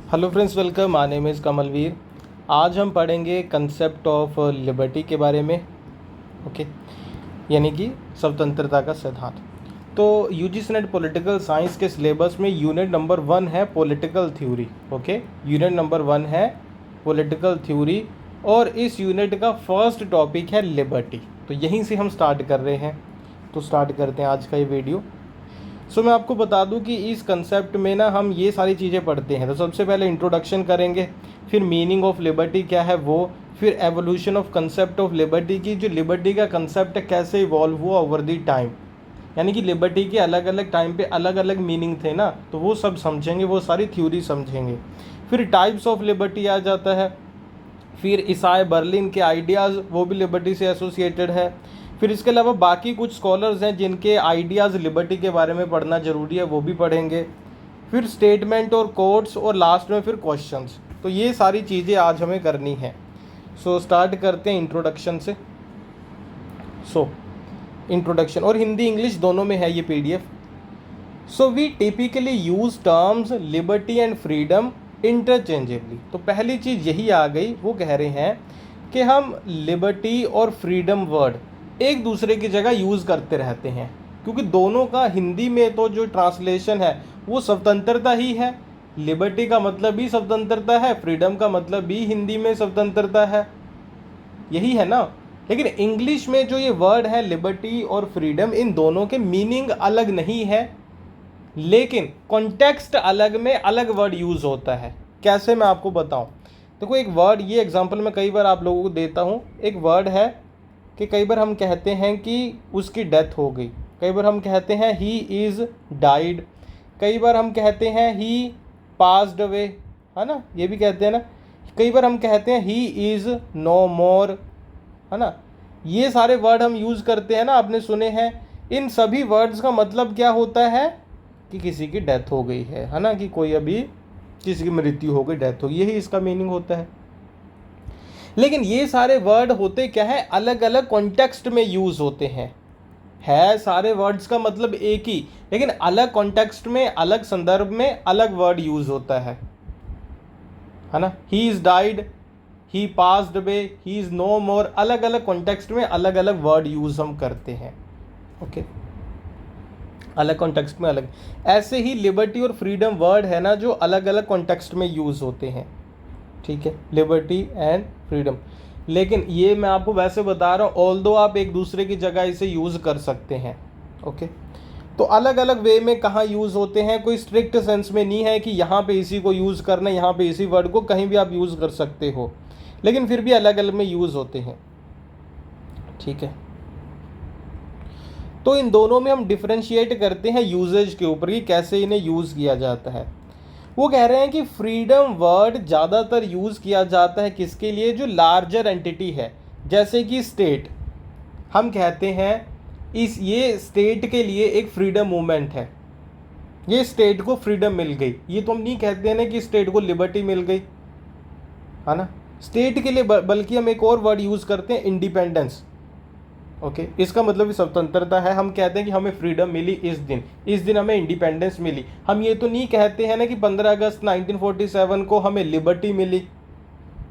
Hello friends, welcome. My name is Kamalveer. आज हम पढ़ेंगे कंसेप्ट ऑफ लिबर्टी के बारे में। ओके, यानी कि स्वतंत्रता का सिद्धांत। तो यूजीसी नेट पॉलिटिकल साइंस के सिलेबस में यूनिट नंबर 1 है political theory. Okay, unit number 1 है पॉलिटिकल थ्योरी और इस यूनिट का फर्स्ट टॉपिक है लिबर्टी। तो यहीं से हम स्टार्ट कर रहे हैं। तो स्टार्ट करते हैं आज का ये वीडियो। मैं आपको बता दूं कि इस कंसेप्ट में ना हम ये सारी चीज़ें पढ़ते हैं। तो सबसे पहले इंट्रोडक्शन करेंगे, फिर मीनिंग ऑफ लिबर्टी क्या है वो, फिर evolution of concept of liberty की जो लिबर्टी का कंसेप्ट है कैसे इवॉल्व हुआ ओवर दी टाइम, यानी कि लिबर्टी के अलग अलग टाइम पे अलग अलग मीनिंग थे ना, तो वो सब समझेंगे, वो सारी थ्योरी समझेंगे। फिर टाइप्स ऑफ लिबर्टी आ जाता है, फिर ईसाई बर्लिन के आइडियाज़ वो भी लिबर्टी से एसोसिएटेड है। फिर इसके अलावा बाकी कुछ स्कॉलर्स हैं जिनके आइडियाज़ लिबर्टी के बारे में पढ़ना ज़रूरी है, वो भी पढ़ेंगे। फिर स्टेटमेंट और कोट्स और लास्ट में फिर क्वेश्चंस। तो ये सारी चीज़ें आज हमें करनी है। स्टार्ट करते हैं इंट्रोडक्शन से। इंट्रोडक्शन और हिंदी इंग्लिश दोनों में है ये PDF. We typically use terms liberty and freedom interchangeably. तो पहली चीज़ यही आ गई, वो कह रहे हैं कि हम लिबर्टी और फ्रीडम वर्ड एक दूसरे की जगह यूज़ करते रहते हैं, क्योंकि दोनों का हिंदी में तो जो ट्रांसलेशन है वो स्वतंत्रता ही है। लिबर्टी का मतलब भी स्वतंत्रता है, फ्रीडम का मतलब भी हिंदी में स्वतंत्रता है, यही है ना। लेकिन इंग्लिश में जो ये वर्ड है लिबर्टी और फ्रीडम, इन दोनों के मीनिंग अलग नहीं है, लेकिन कॉन्टेक्स्ट अलग में अलग वर्ड यूज़ होता है। कैसे, मैं आपको बताऊं। देखो, एक वर्ड, ये एग्जांपल मैं कई बार आप लोगों को देता हूं। एक वर्ड है कि कई बार हम कहते हैं कि उसकी डेथ हो गई, कई बार हम कहते हैं ही इज़ डाइड, कई बार हम कहते हैं ही पास्ड अवे, है ना, ये भी कहते हैं ना। कई बार हम कहते हैं ही इज़ नो मोर, है ना। ये सारे वर्ड हम यूज़ करते हैं ना, आपने सुने हैं। इन सभी वर्ड्स का मतलब क्या होता है कि किसी की डेथ हो गई है ना, कि कोई अभी किसी की मृत्यु हो गई, डेथ हो गई, यही इसका मीनिंग होता है। लेकिन ये सारे वर्ड होते क्या है, अलग अलग कॉन्टेक्स्ट में यूज़ होते हैं। है सारे वर्ड्स का मतलब एक ही, लेकिन अलग कॉन्टेक्स्ट में, अलग संदर्भ में अलग वर्ड यूज़ होता है ना। He is died, he passed away, he is no more, अलग अलग कॉन्टेक्स्ट में अलग अलग वर्ड यूज़ हम करते हैं। ओके, अलग कॉन्टेक्स्ट में अलग। ऐसे ही लिबर्टी और फ्रीडम वर्ड है ना, जो अलग अलग कॉन्टेक्स्ट में यूज़ होते हैं। ठीक है, लिबर्टी एंड फ्रीडम। लेकिन ये मैं आपको वैसे बता रहा हूँ, ऑल्दो आप एक दूसरे की जगह इसे यूज़ कर सकते हैं। ओके, तो अलग अलग वे में कहाँ यूज़ होते हैं, कोई स्ट्रिक्ट सेंस में नहीं है कि यहाँ पे इसी को यूज़ करना, यहाँ पे इसी वर्ड को, कहीं भी आप यूज़ कर सकते हो, लेकिन फिर भी अलग अलग में यूज़ होते हैं। ठीक है, तो इन दोनों में हम डिफ्रेंशिएट करते हैं यूजेज के ऊपर कि कैसे इन्हें यूज़ किया जाता है। वो कह रहे हैं कि फ्रीडम वर्ड ज़्यादातर यूज़ किया जाता है किसके लिए, जो लार्जर एंटिटी है, जैसे कि स्टेट। हम कहते हैं ये स्टेट के लिए एक फ्रीडम मूवमेंट है, ये स्टेट को फ्रीडम मिल गई। ये तो हम नहीं कहते हैं ना कि स्टेट को लिबर्टी मिल गई, है ना। स्टेट के लिए बल्कि हम एक और वर्ड यूज़ करते हैं, इंडिपेंडेंस। ओके, इसका मतलब स्वतंत्रता है। हम कहते हैं कि हमें फ्रीडम मिली इस दिन हमें इंडिपेंडेंस मिली। हम ये तो नहीं कहते हैं ना कि 15 अगस्त 1947 को हमें लिबर्टी मिली।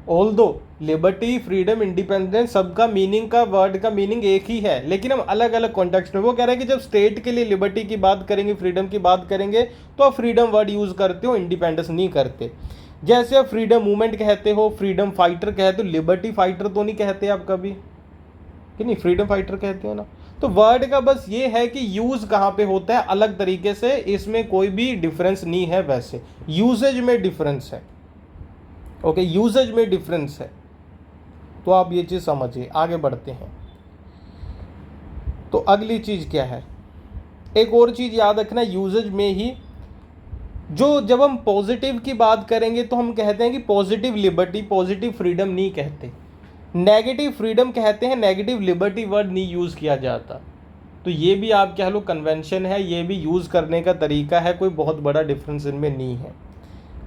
ऑल्दो लिबर्टी, फ्रीडम, इंडिपेंडेंस, सबका मीनिंग का, वर्ड का मीनिंग एक ही है, लेकिन हम अलग अलग कॉन्टेक्स्ट में। वो कह रहे हैं कि जब स्टेट के लिए लिबर्टी की बात करेंगे, फ्रीडम की बात करेंगे, तो आप फ्रीडम वर्ड यूज़ करते हो, इंडिपेंडेंस नहीं करते। जैसे आप फ्रीडम मूवमेंट कहते हो, फ्रीडम फाइटर कहते हो, लिबर्टी फाइटर तो नहीं कहते आप कभी, कि नहीं, फ्रीडम फाइटर कहते हो ना। तो वर्ड का बस ये है कि यूज़ कहाँ पे होता है अलग तरीके से, इसमें कोई भी डिफरेंस नहीं है, वैसे यूजेज में डिफरेंस है। ओके, यूजेज में डिफरेंस है, तो आप ये चीज़ समझिए। आगे बढ़ते हैं। तो अगली चीज़ क्या है, एक और चीज़ याद रखना, यूजेज में ही जो, जब हम पॉजिटिव की बात करेंगे तो हम कहते हैं कि पॉजिटिव लिबर्टी, पॉजिटिव फ्रीडम नहीं कहते, नेगेटिव फ्रीडम कहते हैं, नेगेटिव लिबर्टी वर्ड नहीं यूज़ किया जाता। तो ये भी आप कह लो कन्वेंशन है, ये भी यूज़ करने का तरीका है, कोई बहुत बड़ा डिफरेंस इनमें नहीं है।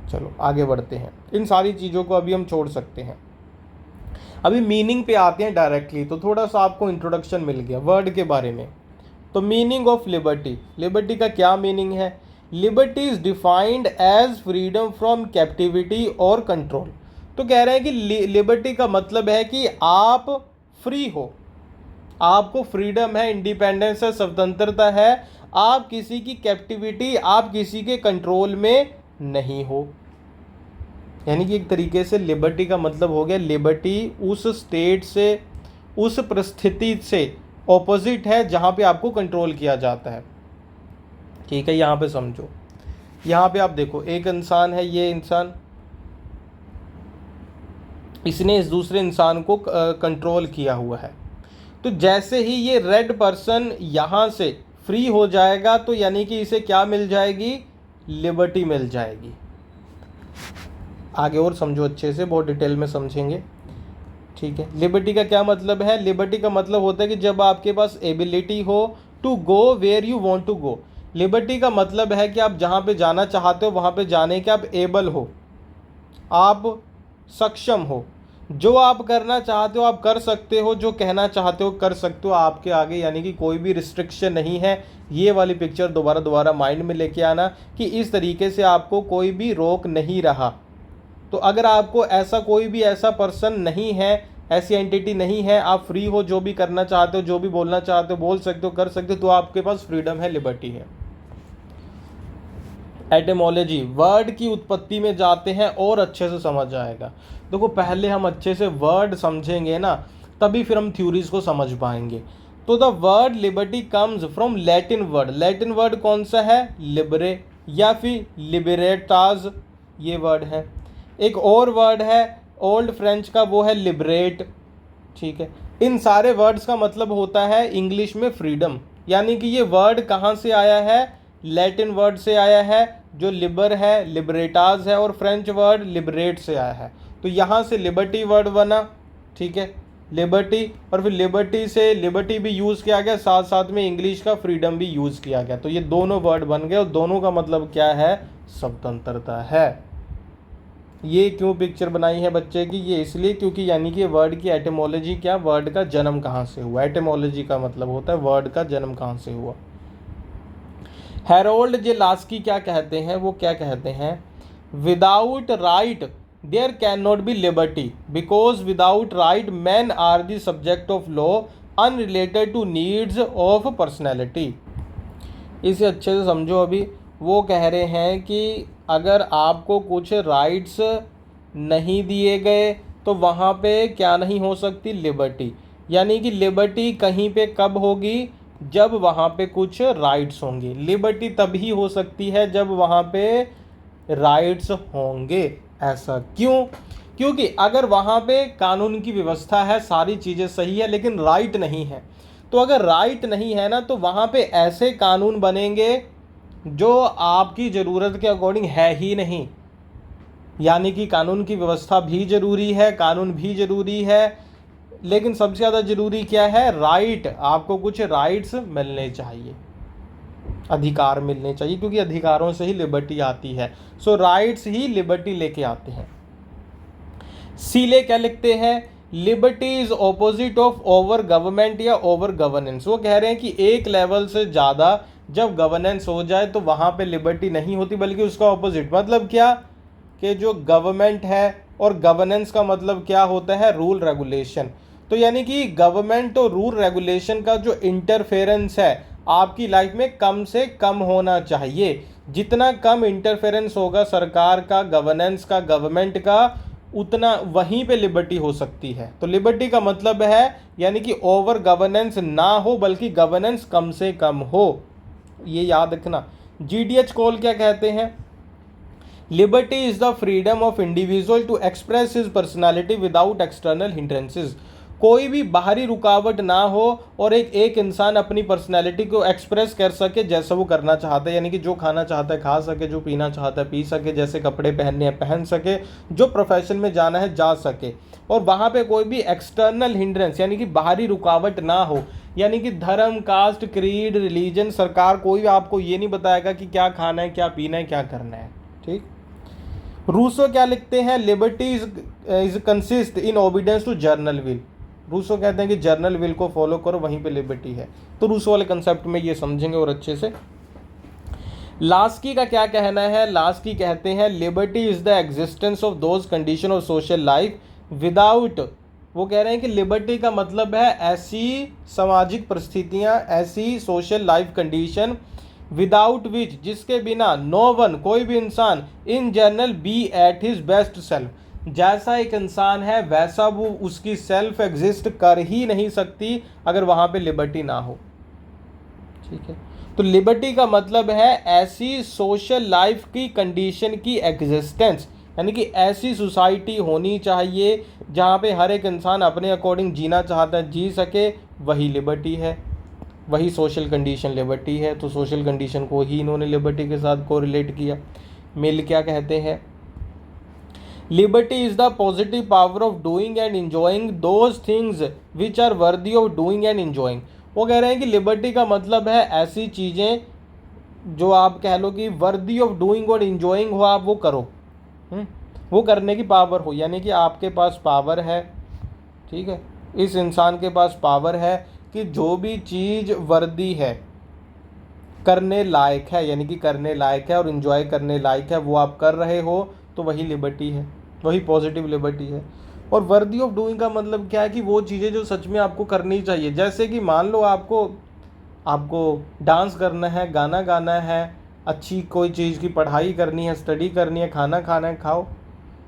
चलो आगे बढ़ते हैं, इन सारी चीज़ों को अभी हम छोड़ सकते हैं। अभी मीनिंग पे आते हैं डायरेक्टली। तो थोड़ा सा आपको इंट्रोडक्शन मिल गया वर्ड के बारे में। तो मीनिंग ऑफ लिबर्टी, लिबर्टी का क्या मीनिंग है। Liberty is defined as freedom from captivity और कंट्रोल। तो कह रहे हैं कि लिबर्टी का मतलब है कि आप फ्री हो, आपको फ्रीडम है, इंडिपेंडेंस है, स्वतंत्रता है, आप किसी की कैप्टिविटी, आप किसी के कंट्रोल में नहीं हो। यानी कि एक तरीके से लिबर्टी का मतलब हो गया, लिबर्टी उस स्टेट से, उस परिस्थिति से ऑपोजिट है जहाँ पे आपको कंट्रोल किया जाता है। ठीक है, यहाँ पे समझो, यहाँ पे आप देखो, एक इंसान है, ये इंसान, इसने इस दूसरे इंसान को कंट्रोल किया हुआ है। तो जैसे ही ये रेड पर्सन यहाँ से फ्री हो जाएगा तो यानी कि इसे क्या मिल जाएगी, लिबर्टी मिल जाएगी। आगे और समझो अच्छे से, बहुत डिटेल में समझेंगे। ठीक है, लिबर्टी का क्या मतलब है? लिबर्टी का मतलब होता है कि जब आपके पास एबिलिटी हो to go where you want to go. Liberty का मतलब है कि आप जहाँ पे जाना चाहते हो वहाँ पे जाने के आप एबल हो, आप सक्षम हो, जो आप करना चाहते हो आप कर सकते हो, जो कहना चाहते हो कर सकते हो, आपके आगे यानी कि कोई भी रिस्ट्रिक्शन नहीं है। ये वाली पिक्चर दोबारा माइंड में लेके आना कि इस तरीके से आपको कोई भी रोक नहीं रहा। तो अगर आपको ऐसा कोई भी ऐसा पर्सन नहीं है, ऐसी एंटिटी नहीं है, आप फ्री हो, जो भी करना चाहते हो, जो भी बोलना चाहते हो बोल सकते हो, कर सकते हो, तो आपके पास फ्रीडम है, लिबर्टी है। एटिमोलॉजी, वर्ड की उत्पत्ति में जाते हैं और अच्छे से समझ आएगा। देखो पहले हम अच्छे से वर्ड समझेंगे ना, तभी फिर हम थ्योरीज को समझ पाएंगे। तो the word liberty comes from Latin word. Latin word कौन सा है? लिबरे या फिर लिबरेटाज, ये वर्ड है। एक और वर्ड है ओल्ड फ्रेंच का, वो है लिबरेट। ठीक है, इन सारे वर्ड्स का मतलब होता है इंग्लिश में फ्रीडम। यानी कि ये वर्ड कहाँ से आया है? लैटिन वर्ड से आया है, जो लिबर है, लिबरेटाज है, और फ्रेंच वर्ड लिबरेट से आया है। तो यहाँ से लिबर्टी वर्ड बना। ठीक है, लिबर्टी, और फिर लिबर्टी से लिबर्टी भी यूज़ किया गया, साथ साथ में इंग्लिश का फ्रीडम भी यूज़ किया गया। तो ये दोनों वर्ड बन गए और दोनों का मतलब क्या है? स्वतंत्रता है। ये क्यों पिक्चर बनाई है बच्चे की? ये इसलिए क्योंकि यानी कि वर्ड की एटिमोलॉजी क्या, वर्ड का जन्म कहाँ से हुआ। एटिमोलॉजी का मतलब होता है वर्ड का जन्म कहाँ से हुआ। हैरोल्ड जे लास्की क्या कहते हैं? वो क्या कहते हैं? Without right there can not be liberty, because without right man are the subject of law unrelated to needs of personality. इसे अच्छे से समझो। अभी वो कह रहे हैं कि अगर आपको कुछ राइट्स नहीं दिए गए तो वहाँ पे क्या नहीं हो सकती? लिबर्टी। यानी कि लिबर्टी कहीं पे कब होगी? जब वहाँ पे कुछ राइट्स होंगे। लिबर्टी तभी हो सकती है जब वहाँ पे राइट्स होंगे। ऐसा क्यों? क्योंकि अगर वहाँ पे कानून की व्यवस्था है, सारी चीज़ें सही है, लेकिन राइट नहीं है, तो अगर राइट नहीं है ना, तो वहाँ पे ऐसे कानून बनेंगे जो आपकी ज़रूरत के अकॉर्डिंग है ही नहीं। यानी कि कानून की व्यवस्था भी ज़रूरी है, कानून भी ज़रूरी है, लेकिन सबसे ज़्यादा ज़रूरी क्या है? राइट। आपको कुछ राइट्स मिलने चाहिए, अधिकार मिलने चाहिए, क्योंकि अधिकारों से ही लिबर्टी आती है। सो राइट्स ही लिबर्टी लेके आते हैं। सीले क्या लिखते हैं? Liberty is opposite of over government या ओवर गवर्नेंस। वो कह रहे हैं कि एक लेवल से ज़्यादा जब गवर्नेंस हो जाए तो वहाँ पे लिबर्टी नहीं होती, बल्कि उसका ऑपोजिट। मतलब क्या? कि जो गवर्नमेंट है, और गवर्नेंस का मतलब क्या होता है? Rule regulation. तो यानी कि गवर्नमेंट और रूल रेगुलेशन का जो इंटरफेरेंस है आपकी लाइफ में कम से कम होना चाहिए। जितना कम इंटरफेरेंस होगा सरकार का, गवर्नेंस का, गवर्नमेंट का, उतना वहीं पे लिबर्टी हो सकती है। तो लिबर्टी का मतलब है यानी कि ओवर गवर्नेंस ना हो, बल्कि गवर्नेंस कम से कम हो। ये याद रखना। GDH कोल क्या कहते हैं? Liberty is the freedom of individual to express his personality without external hindrances. कोई भी बाहरी रुकावट ना हो और एक इंसान अपनी पर्सनैलिटी को एक्सप्रेस कर सके जैसा वो करना चाहता है। यानी कि जो खाना चाहता है खा सके, जो पीना चाहता है पी सके, जैसे कपड़े पहनने हैं पहन सके, जो प्रोफेशन में जाना है जा सके, और वहाँ पे कोई भी एक्सटर्नल हिंड्रेंस यानी कि बाहरी रुकावट ना हो। यानी कि धर्म, कास्ट, क्रीड, रिलीजन, सरकार कोई आपको ये नहीं बताएगा कि क्या खाना है, क्या पीना है, क्या करना है। ठीक। रूसो क्या लिखते हैं? Liberty is consist in obedience to general will. Rousseau कहते हैं कि जर्नल विल को फॉलो करो, वहीं पे लिबर्टी है। तो रूसो वाले कंसेप्ट में ये समझेंगे और अच्छे से। लास्की का क्या कहना है? लास्की कहते हैं liberty is the existence of those condition of social life without, वो कह रहे हैं कि लिबर्टी का मतलब है ऐसी सामाजिक परिस्थितियां, ऐसी social life condition without which, जिसके बिना नो वन, कोई भी इंसान in general be at his best self, जैसा एक इंसान है वैसा वो उसकी सेल्फ एग्जिस्ट कर ही नहीं सकती अगर वहां पे लिबर्टी ना हो। ठीक है, तो लिबर्टी का मतलब है ऐसी सोशल लाइफ की कंडीशन की एग्जिस्टेंस, यानी कि ऐसी सोसाइटी होनी चाहिए जहाँ पे हर एक इंसान अपने अकॉर्डिंग जीना चाहता है, जी सके, वही लिबर्टी है, वही सोशल कंडीशन लिबर्टी है। तो सोशल कंडीशन को ही इन्होंने लिबर्टी के साथ कोरिलेट किया। मिल क्या कहते हैं? Liberty is the positive power of doing and enjoying those things which are worthy of doing and enjoying. वो कह रहे हैं कि लिबर्टी का मतलब है ऐसी चीज़ें जो आप कह लो कि वर्दी ऑफ डूइंग और इंजॉइंग हो, आप वो करो, वो करने की पावर हो, यानी कि आपके पास पावर है, ठीक है, इस इंसान के पास पावर है कि जो भी चीज़ वर्दी है, करने लायक है, यानी कि करने लायक है और इन्जॉय करने लायक है, वो आप कर रहे हो, तो वही लिबर्टी है, वही पॉजिटिव लिबर्टी है। और वर्दी ऑफ डूइंग का मतलब क्या है कि वो चीज़ें जो सच में आपको करनी चाहिए, जैसे कि मान लो आपको डांस करना है, गाना गाना है, अच्छी कोई चीज़ की पढ़ाई करनी है, स्टडी करनी है, खाना खाना है, खाओ,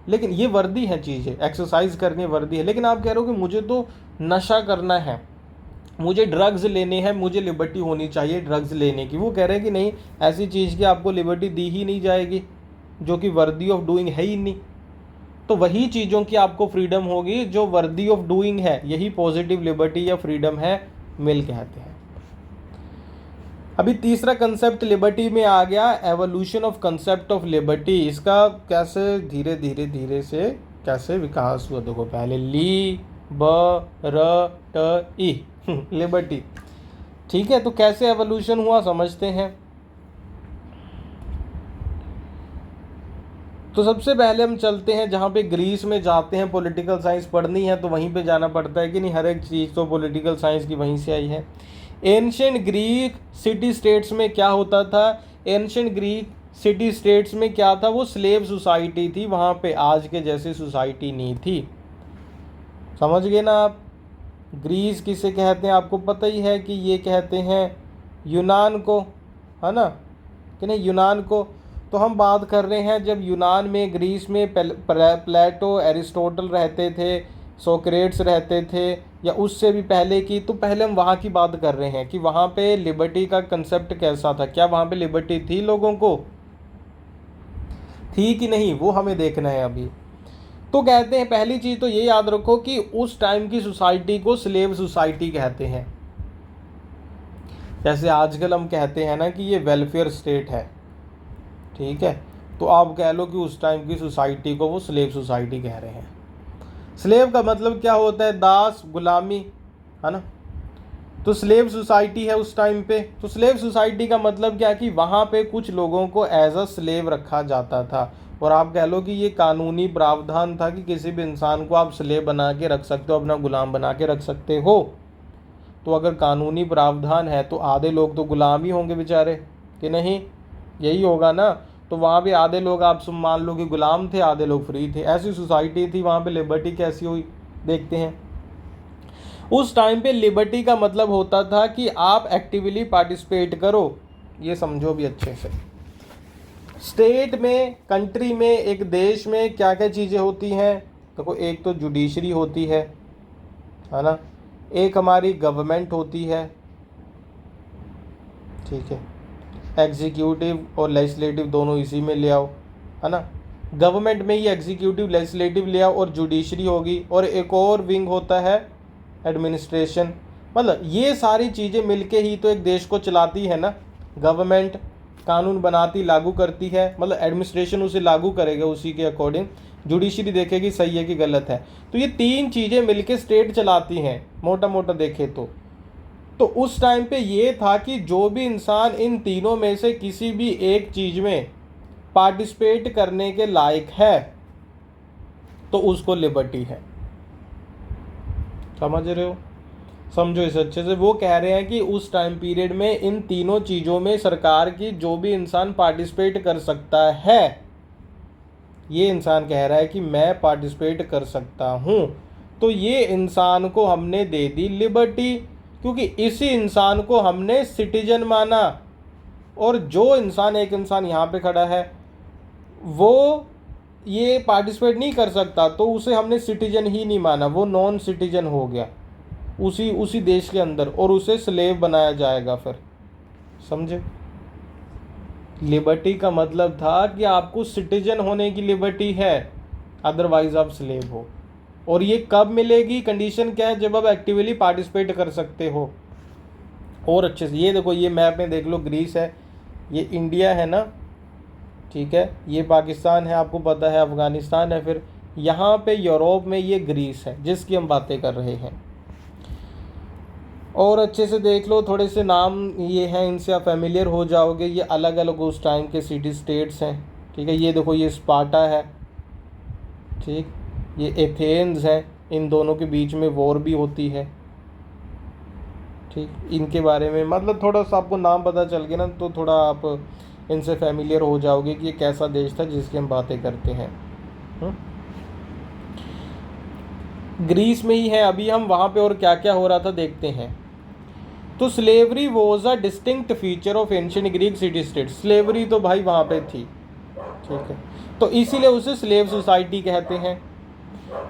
लेकिन ये वर्दी है चीज़ें, एक्सरसाइज करनी है वर्दी है। लेकिन आप कह रहे हो कि मुझे तो नशा करना है, मुझे ड्रग्स लेने हैं, मुझे लिबर्टी होनी चाहिए ड्रग्स लेने की। वो कह रहे हैं कि नहीं, ऐसी चीज़ की आपको लिबर्टी दी ही नहीं जाएगी जो कि वर्दी ऑफ डूइंग है ही नहीं। तो वही चीज़ों की आपको फ्रीडम होगी जो वर्दी ऑफ डूइंग है, यही पॉजिटिव लिबर्टी या फ्रीडम है, मिल कहते हैं। अभी तीसरा कंसेप्ट लिबर्टी में आ गया, evolution of concept of liberty. इसका कैसे धीरे धीरे धीरे से कैसे विकास हुआ, देखो पहले ली ब र ट ई लिबर्टी, ठीक है, तो कैसे एवोल्यूशन हुआ समझते हैं। तो सबसे पहले हम चलते हैं जहाँ पे ग्रीस में जाते हैं, पॉलिटिकल साइंस पढ़नी है तो वहीं पे जाना पड़ता है कि नहीं, हर एक चीज़ तो पॉलिटिकल साइंस की वहीं से आई है। एंशिएंट ग्रीक सिटी स्टेट्स में क्या होता था? एंशिएंट ग्रीक सिटी स्टेट्स में क्या था? वो स्लेव सोसाइटी थी, वहाँ पे आज के जैसी सोसाइटी नहीं थी। समझ गए ना आप? ग्रीस किसे कहते हैं आपको पता ही है कि ये कहते हैं यूनान को, है ना कि नहीं, यूनान को। तो हम बात कर रहे हैं जब यूनान में, ग्रीस में प्लेटो, एरिस्टोटल रहते थे, सोक्रेट्स रहते थे, या उससे भी पहले की, तो पहले हम वहाँ की बात कर रहे हैं कि वहाँ पे लिबर्टी का कंसेप्ट कैसा था, क्या वहाँ पे लिबर्टी थी, लोगों को थी कि नहीं, वो हमें देखना है अभी। तो कहते हैं पहली चीज़ तो ये याद रखो कि उस टाइम की सोसाइटी को स्लेव सोसाइटी कहते हैं। जैसे आजकल हम कहते हैं ना कि ये वेलफेयर स्टेट है, ठीक है, तो आप कह लो कि उस टाइम की सोसाइटी को वो स्लेव सोसाइटी कह रहे हैं। स्लेव का मतलब क्या होता है? दास, गुलामी, है ना। तो स्लेव सोसाइटी है उस टाइम पे। तो स्लेव सोसाइटी का मतलब क्या कि वहाँ पे कुछ लोगों को एज अ स्लेव रखा जाता था, और आप कह लो कि ये कानूनी प्रावधान था कि किसी भी इंसान को आप स्लेव बना के रख सकते हो, अपना गुलाम बना के रख सकते हो। तो अगर कानूनी प्रावधान है तो आधे लोग तो गुलाम ही होंगे बेचारे, कि नहीं, यही होगा ना। तो वहाँ पे आधे लोग आप मान लो कि गुलाम थे, आधे लोग फ्री थे, ऐसी सोसाइटी थी। वहाँ पे लिबर्टी कैसी हुई देखते हैं। उस टाइम पे लिबर्टी का मतलब होता था कि आप एक्टिवली पार्टिसिपेट करो, ये समझो भी अच्छे से। स्टेट में, कंट्री में, एक देश में क्या क्या चीज़ें होती हैं? देखो, एक तो जुडिशरी होती है ना, एक हमारी गवर्नमेंट होती है, ठीक है, एग्जीक्यूटिव और लेजिस्लेटिव दोनों इसी में ले आओ, है ना। गवर्नमेंट में ही एग्जीक्यूटिव, लेजिस्लेटिव ले आओ, और जुडिशरी होगी, और एक और विंग होता है एडमिनिस्ट्रेशन। मतलब ये सारी चीज़ें मिलके ही तो एक देश को चलाती है ना। गवर्नमेंट कानून बनाती, लागू करती है, मतलब एडमिनिस्ट्रेशन उसे लागू करेगा उसी के अकॉर्डिंग, जुडिशरी देखेगी सही है कि गलत है। तो ये तीन चीज़ें मिलके स्टेट चलाती हैं, मोटा मोटा देखे तो उस टाइम पे ये था कि जो भी इंसान इन तीनों में से किसी भी एक चीज़ में पार्टिसिपेट करने के लायक है तो उसको लिबर्टी है। समझ रहे हो? समझो इसे अच्छे से। वो कह रहे हैं कि उस टाइम पीरियड में इन तीनों चीज़ों में सरकार की जो भी इंसान पार्टिसिपेट कर सकता है, ये इंसान कह रहा है कि मैं पार्टिसिपेट कर सकता हूँ, तो ये इंसान को हमने दे दी लिबर्टी, क्योंकि इसी इंसान को हमने सिटीजन माना। और जो इंसान, एक इंसान यहाँ पे खड़ा है, वो ये पार्टिसिपेट नहीं कर सकता, तो उसे हमने सिटीजन ही नहीं माना, वो नॉन सिटीजन हो गया उसी देश के अंदर, और उसे स्लेव बनाया जाएगा फिर। समझे? लिबर्टी का मतलब था कि आपको सिटीजन होने की लिबर्टी है, अदरवाइज आप स्लेव हो। और ये कब मिलेगी, कंडीशन क्या है, जब आप एक्टिवली पार्टिसिपेट कर सकते हो। और अच्छे से ये देखो, ये मैप में देख लो, ग्रीस है, ये इंडिया है ना, ठीक है, ये पाकिस्तान है, आपको पता है, अफगानिस्तान है, फिर यहाँ पे यूरोप में ये ग्रीस है जिसकी हम बातें कर रहे हैं। और अच्छे से देख लो, थोड़े से नाम ये हैं, इनसे आप फेमिलियर हो जाओगे। ये अलग अलग उस टाइम के सिटी स्टेट्स हैं, ठीक है। ये देखो, ये स्पार्टा है, ठीक, ये एथेंस है, इन दोनों के बीच में वॉर भी होती है, ठीक। इनके बारे में मतलब थोड़ा सा आपको नाम पता चल गया ना, तो थोड़ा आप इनसे फेमिलियर हो जाओगे कि ये कैसा देश था जिसकी हम बातें करते हैं। ग्रीस में ही है अभी हम, वहाँ पे और क्या क्या हो रहा था देखते हैं। तो slavery was a distinct feature of ancient Greek city state. Slavery तो भाई वहाँ पे थी, ठीक है, तो इसीलिए उसे स्लेव सोसाइटी कहते हैं।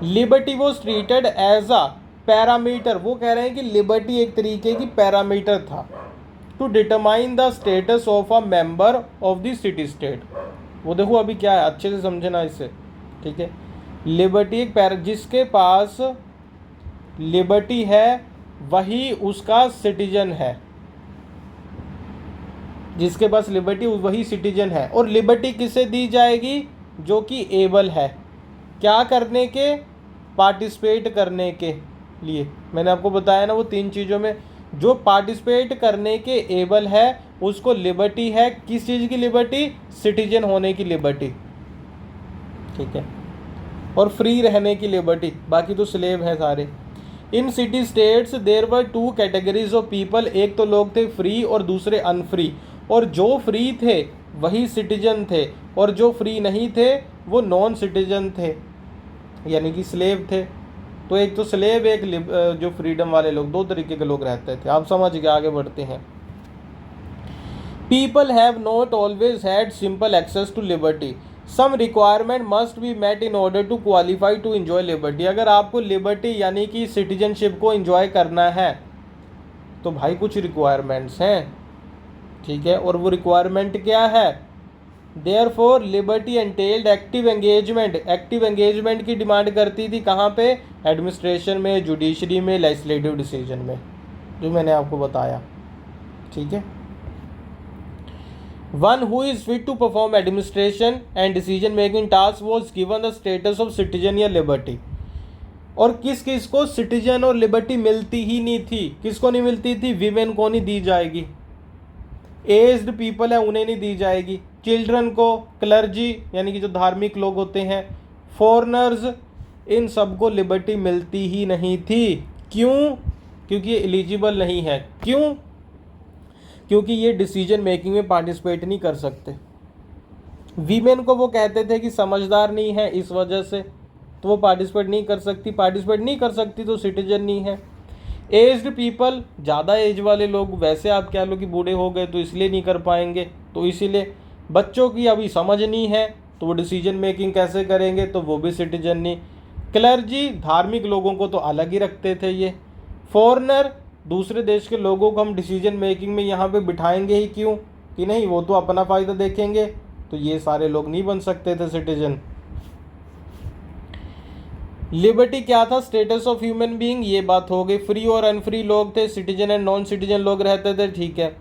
Liberty was treated as a parameter, वो कह रहे हैं कि लिबर्टी एक तरीके की पैरामीटर था, to determine the status of a member of the city state. वो देखो अभी क्या है, अच्छे से समझना इससे, ठीक है। लिबर्टी एक जिसके पास लिबर्टी है वही उसका सिटीजन है, जिसके पास लिबर्टी वही सिटीजन है। और लिबर्टी किसे दी जाएगी, जो कि एबल है, क्या करने के, पार्टिसिपेट करने के लिए। मैंने आपको बताया ना वो तीन चीज़ों में, जो पार्टिसिपेट करने के एबल है उसको लिबर्टी है। किस चीज़ की लिबर्टी, सिटीजन होने की लिबर्टी, ठीक है। और फ्री रहने की लिबर्टी, बाकी तो स्लेव हैं सारे। In city states there were two categories of people, एक तो लोग थे फ्री और दूसरे अनफ्री। और जो फ्री थे वही सिटीजन थे, और जो फ्री नहीं थे वो नॉन सिटीजन थे, यानी कि स्लेव थे। तो एक तो स्लेव, एक जो फ्रीडम वाले लोग, दो तरीके के लोग रहते थे। आप समझ के आगे बढ़ते हैं। People have not always had simple access to liberty, some requirement must be met in order to qualify to enjoy liberty. अगर आपको लिबर्टी यानी कि सिटीजनशिप को इन्जॉय करना है तो भाई कुछ रिक्वायरमेंट्स हैं, ठीक है। और वो रिक्वायरमेंट क्या है, therefore liberty entailed active engagement. Active engagement की डिमांड करती थी, कहाँ पे, एडमिनिस्ट्रेशन में, जुडिशरी में, लेजिस्लेटिव डिसीजन में, जो मैंने आपको बताया, ठीक है। One who is fit to perform administration and decision making task was given the status of citizen या लिबर्टी। और किस किस को सिटीजन और लिबर्टी मिलती ही नहीं थी, किसको नहीं मिलती थी, विमेन को नहीं दी जाएगी, एज्ड पीपल है उन्हें नहीं दी जाएगी, चिल्ड्रन को, क्लर्जी यानी कि जो धार्मिक लोग होते हैं, फॉरेनर्स, इन सबको लिबर्टी मिलती ही नहीं थी। क्यों, क्योंकि ये एलिजिबल नहीं है। क्यों, क्योंकि ये डिसीजन मेकिंग में पार्टिसिपेट नहीं कर सकते। वीमेन को वो कहते थे कि समझदार नहीं है, इस वजह से तो वो पार्टिसिपेट नहीं कर सकती। पार्टिसिपेट नहीं कर सकती तो सिटीजन नहीं है। एज्ड पीपल, ज़्यादा एज वाले लोग, वैसे आप कह लो कि बूढ़े हो गए तो इसलिए नहीं कर पाएंगे, तो इसीलिए। बच्चों की अभी समझ नहीं है तो वो डिसीजन मेकिंग कैसे करेंगे, तो वो भी सिटीजन नहीं। क्लर्जी, धार्मिक लोगों को तो अलग ही रखते थे ये। फॉरेनर, दूसरे देश के लोगों को हम डिसीजन मेकिंग में यहाँ पे बिठाएंगे ही क्यों, कि नहीं वो तो अपना फ़ायदा देखेंगे, तो ये सारे लोग नहीं बन सकते थे सिटीजन। लिबर्टी क्या था, स्टेटस ऑफ ह्यूमन बीइंग, ये बात हो गई। फ्री और अनफ्री लोग थे, सिटीजन एंड नॉन सिटीजन लोग रहते थे, ठीक है,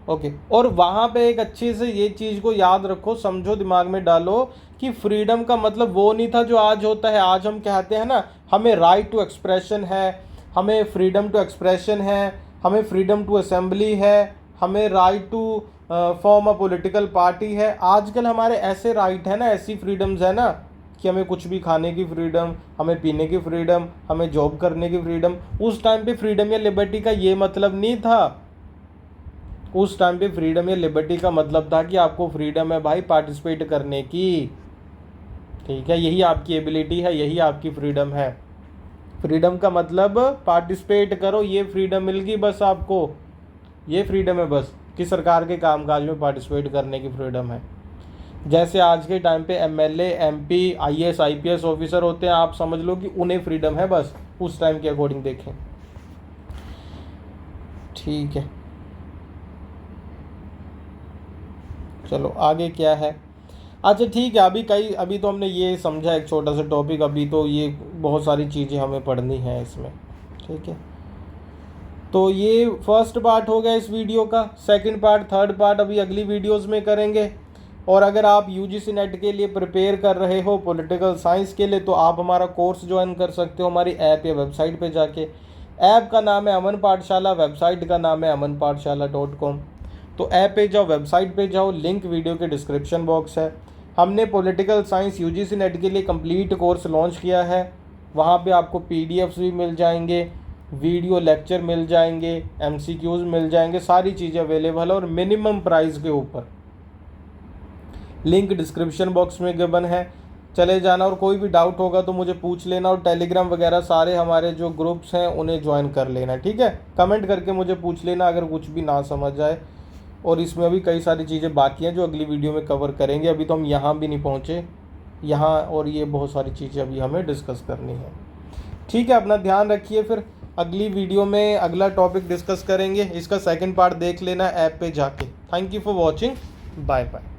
ओके। और वहाँ पे एक अच्छे से ये चीज़ को याद रखो, समझो, दिमाग में डालो कि फ्रीडम का मतलब वो नहीं था जो आज होता है। आज हम कहते हैं ना, हमें राइट टू एक्सप्रेशन है, हमें फ्रीडम टू एक्सप्रेशन है, हमें फ्रीडम टू असेंबली है, हमें right to form a political party है। आजकल हमारे ऐसे राइट है ना, ऐसी फ्रीडम्स है ना, कि हमें कुछ भी खाने की फ्रीडम, हमें पीने की फ्रीडम, हमें जॉब करने की फ्रीडम। उस टाइम पे फ्रीडम या लिबर्टी का ये मतलब नहीं था। उस टाइम पे फ्रीडम या लिबर्टी का मतलब था कि आपको फ्रीडम है भाई पार्टिसिपेट करने की, ठीक है, यही आपकी एबिलिटी है, यही आपकी फ्रीडम है। फ्रीडम का मतलब पार्टिसिपेट करो, ये फ्रीडम मिल गई बस आपको, ये फ्रीडम है बस कि सरकार के कामकाज में पार्टिसिपेट करने की फ्रीडम है। जैसे आज के टाइम पे MLA, MP, IAS, IPS officer होते हैं, आप समझ लो कि उन्हें फ्रीडम है बस, उस टाइम के अकॉर्डिंग देखें, ठीक है। चलो आगे क्या है। अच्छा ठीक है, अभी तो हमने ये समझा एक छोटा सा टॉपिक, अभी तो ये बहुत सारी चीज़ें हमें पढ़नी है इसमें, ठीक है। तो ये फर्स्ट पार्ट हो गया इस वीडियो का। सेकंड पार्ट, थर्ड पार्ट अभी अगली वीडियोस में करेंगे। और अगर आप यूजीसी नेट के लिए प्रिपेयर कर रहे हो पॉलिटिकल साइंस के लिए, तो आप हमारा कोर्स ज्वाइन कर सकते हो हमारी ऐप या वेबसाइट पे जाके। ऐप का नाम है अमन पाठशाला, वेबसाइट का नाम है amanpathshala.com। तो ऐप पे जाओ, वेबसाइट पे जाओ, लिंक वीडियो के डिस्क्रिप्शन बॉक्स है। हमने पॉलिटिकल साइंस यूजीसी नेट के लिए कंप्लीट कोर्स लॉन्च किया है। वहाँ पे आपको पीडीएफ्स भी मिल जाएंगे, वीडियो लेक्चर मिल जाएंगे, एमसीक्यूज मिल जाएंगे, सारी चीज़ें अवेलेबल है और मिनिमम प्राइस के ऊपर। लिंक डिस्क्रिप्शन बॉक्स में गिवन है, चले जाना। और कोई भी डाउट होगा तो मुझे पूछ लेना, और टेलीग्राम वगैरह सारे हमारे जो ग्रुप्स हैं उन्हें ज्वाइन कर लेना, ठीक है। कमेंट करके मुझे पूछ लेना अगर कुछ भी ना समझ आए। और इसमें अभी कई सारी चीज़ें बाकी हैं जो अगली वीडियो में कवर करेंगे। अभी तो हम यहाँ भी नहीं पहुँचे, यहाँ और ये बहुत सारी चीज़ें अभी हमें डिस्कस करनी है, ठीक है। अपना ध्यान रखिए, फिर अगली वीडियो में अगला टॉपिक डिस्कस करेंगे। इसका सेकंड पार्ट देख लेना ऐप पे जाके। Thank you for watching, bye bye.